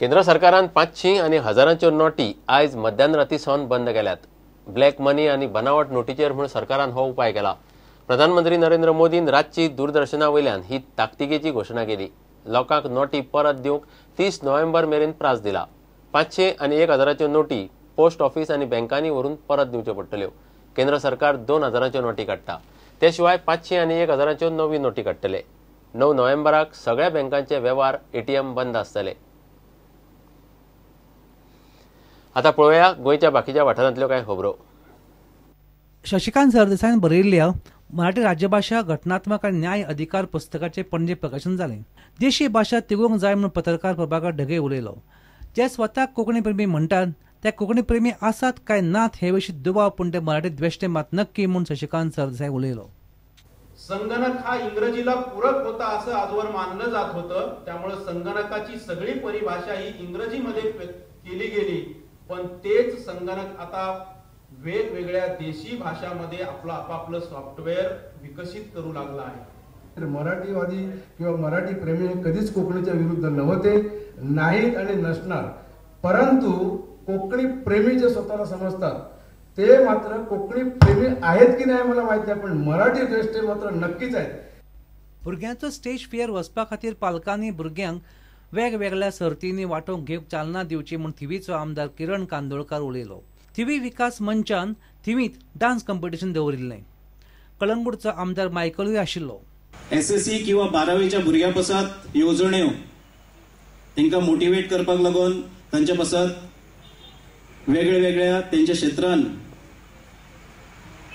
केंद्र सरकारान 500 आणि हजारांच्यो नोटी आयज मध्यराती सावन बंद केल्यात. ब्लॅक मनी आणि बनावट नोटीचेर म्हूण सरकारान हो उपाय केला. प्रधानमंत्री नरेंद्र मोदीन रातची दूरदर्शना वयल्यान ही ताकतिकेची घोशणा केली. लोकांक नोटी परत दिवंक 30 नोव्हेंबर मेरेन प्रास दिला. 500 आणि 1000च्यो नोटी पोस्ट ऑफिस आणि बँकांनी व्हरून परत दिवच्यो पडटल्यो. केंद्र सरकार 2000च्यो नोटी काडटा. ते शिवाय 500 आणि 1000च्यो नवी नोटी काडटले. 9 नोव्हेंबराक सगळ्या बँकांचे वेव्हार एटीएम बंद आसतले. आता पळोवया गोंयच्या बाकीच्या वाठारांतल्यो कांय खबरो. शशिकांत सरदेसाईन बरयल्ल्या मराठी राज्यभाषा घटनात्मक आणि न्याय अधिकार पुस्तकाचे पणजे प्रकाशन जालें. देशी भाशा तिगोवंक जाय म्हूण पत्रकार प्रभाकर ढगे उलयलो. जे स्वताक कोंकणी प्रेमी म्हणटात ते कोंकणी प्रेमी आसात काय नात हे विशीं दुबाव पूण ते मराठी द्वेश्टे मात नक्की म्हूण शशिकांत सरदेसाई उलयलो. संगणक हा इंग्रजीला पूरक होता असं आजवर मानलं जात होतं. त्यामुळे संगणकाची सगळी परिभाषा ही इंग्रजीमध्ये केली गेली. पण तेच संगणक आता वेगवेगळ्या देशी भाषांमध्ये आपलं आपापलं सॉफ्टवेअर विकसित करू लागला आहे. मराठीवादी किंवा मराठी प्रेमी कधीच कोकणीच्या विरुद्ध नव्हते, नाहीत आणि नसणार. परंतु कोकणी प्रेमी जे स्वतःला समजतात ते मात्र कोकणी प्रेमी आहेत की नाही मला माहिती नाही, पण मराठी द्वेष्टे मात्र नक्कीच आहेत. भुरग्यांचो स्टेज फियर वचपा खातीर पालकांनी भुरग्यांक वेगवेगळ्या सर्तींनी वांटो घेवंक चालना दिवची म्हूण थिवीचो आमदार किरण कांदोळकार उलयलो. थिवी विकास मंचान थिवींत डान्स कॉम्पिटिशन दवरिल्लें. कळंगूटचो आमदार मायकलूय आशिल्लो. एसएससी किंवा 12वीच्या भुरग्यां पासत येवजण्यो तांकां मोटिवेट करपाक लागून तांच्या पासत वेगळ्या तेंच्या क्षेत्रांत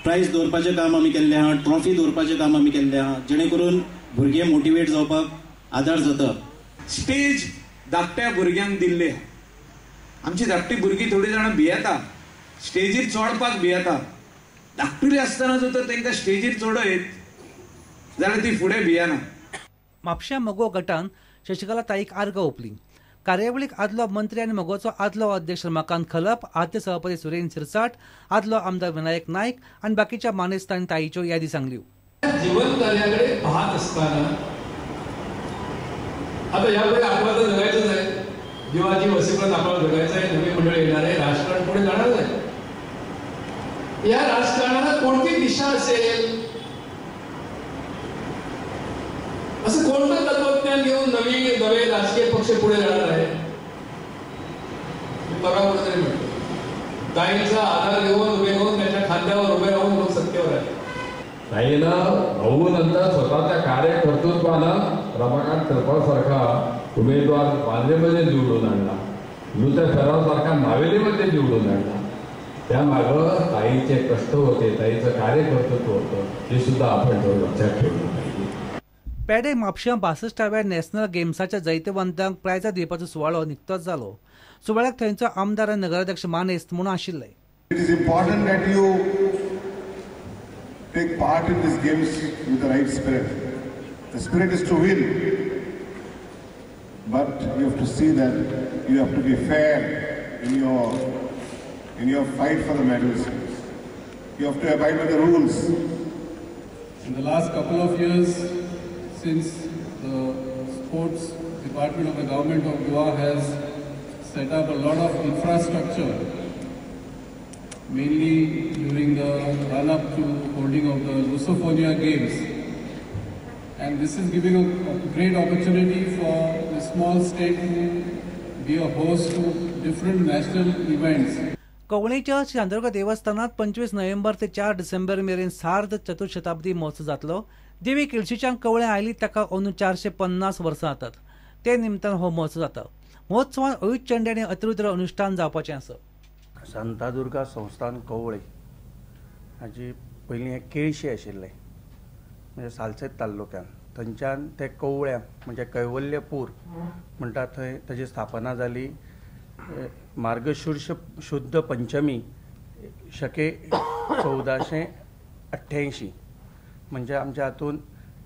प्रायज दवरपाचें काम आमी केल्लें आहा, ट्रॉफी दवरपाचें काम आमी केल्लें आहा, जेणे करून भुरगे मोटिवेट जावपाक आदार जाता. स्टेज धाकट्या भुरग्यांक दिल्ले. आमची धाकटी भुरगीं थोडी जाणां भियेता, स्टेजीर चडपाक भियेता. धाकटुली आसतना जर तांकां स्टेजीर चडयत जाल्यार ती फुडें भियेना. म्हापश्या मगो गटान शशिकला ताईक आर्गां ओंपली. कार्यावळीक आदलो मंत्री आनी मगोचो आदलो अध्यक्ष रमाकांत खलप, आद्य सभापती सुरेंद्र सिरसाट, आदलो आमदार विनायक नायक आनी बाकीच्या मानेस्तांनी ताईच्यो यादी सांगल्यो. जीवन कार्याकडे पाहत असताना आता यापुढे आपल्याला जगायचंच आहे. जीवाची वसीपत आपल्याला जगायचं आहे. नवी मंडळी येणार आहे. राजकारण पुढे जाणार आहे. या राजकारणाला कोणती दिशा असेल असं कोणतं तत्वज्ञान घेऊन नवे राजकीय पक्ष पुढे जाणार आहे. मी परवा कुठेतरी म्हणतो ताईंचा आधार घेऊन उभे राहून त्यांच्या खांद्यावर उभे राहून लोक सत्तेवर आहे. ताईनं भाऊ नंतर स्वतःच्या कार्यकर्तृत्वानं रमाकांत खलपासारखा उमेदवार बांद्रेमध्ये निवडून आणला. नुसत्या सरावसारखा नावेलीमध्ये निवडून आणला. त्यामागं ताईचे कष्ट होते, ताईचं कार्यकर्तृत्व होतं, हे सुद्धा आपण लक्षात ठेवलं पाहिजे. पेडे म्हापश्यां 62व्या नॅशनल गेम्साच्या जैतवंतांक प्रायजां दिवपाचो सुवाळो निकतोच जालो. सुवाळ्याक थंयचो आमदार आनी नगराध्यक्ष मानेस्त म्हूण आशिल्ले. It is important that you take part in these games with the right spirit. The spirit is to win, but you have to see that you have to be fair in your fight for the medals. You have to abide by the rules. In the last couple of years, since the sports department of the government of Goa has set up a lot of infrastructure, mainly during the run-up to holding of the Lusofonia Games. And this is giving a great opportunity for the small state to be a host to different national events. कवळेच्या शांतदुर्ग देवस्थानात 25 November ते 4 डिसेंबर मेरेन सार्ध चतुर्शताब्दी महोत्सव जातलो. देवी किळशीच्यान Kavale oily ताका अंदू 450 वर्सां जातात. ते निमतान हो महोत्सव जाता. महोत्सवात अयुत चंडी आनी अतिरुद्र अनुष्ठान जावपाचें आसा. शांतादुर्गा संस्थान कवळे हाची पयलीं हें केळशी आशिल्लें, म्हणजे सालसेत तालुक्यान. थंयच्यान ते कवळ्या म्हणजे कैवल्यपूर म्हणटा थंय ताची स्थापना जाली. मार्गशीर्ष शुद्ध पंचमी शके 1488 म्हणजे आमच्या हातून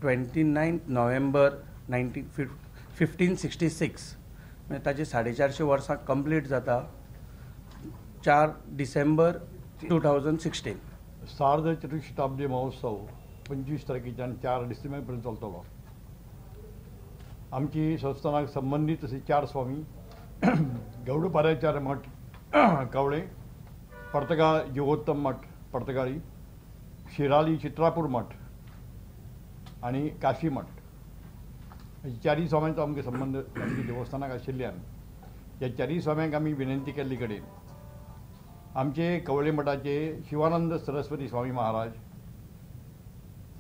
29 नोव्हेंबर 1566 म्हणजे ताची 450 वर्सां कंप्लीट जाता. 4 डिसेंबर 2016 सार्ध चतुर्शताब्दी महोत्सव 25 तारखेच्यान 4 डिसेंबर पर्यंत चलतलो. आमची संस्थानाक संबंधित असे 4 स्वामी गौडपाराचार्य मठ कवळे, पर्तगाळ योगोत्तम मठ पर्तगाळी, शिराली चित्रापूर मठ आणि काशी मठ हे चारही स्वाम्यांचो आमगे संबंध आमच्या देवस्थानाक आशिल्ल्यान ह्या चारही स्वाम्यांक आमी विनंती केल्ली कडेन आमचे कवळे मठाचे शिवानंद सरस्वती स्वामी महाराज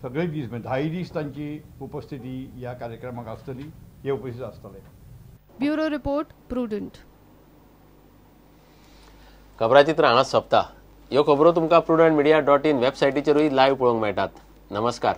सगळे दीस म्हणजे 10 दीस तांची उपस्थिती ह्या कार्यक्रमाक आसतली, हे उपस्थित आसतले. Bureau report prudent. खबराचित्र हांगाच सोंपता. ह्यो खबरो तुमकां prudentmedia.in वेबसायटीचेरूय लायव्ह पळोवंक मेळटात. नमस्कार.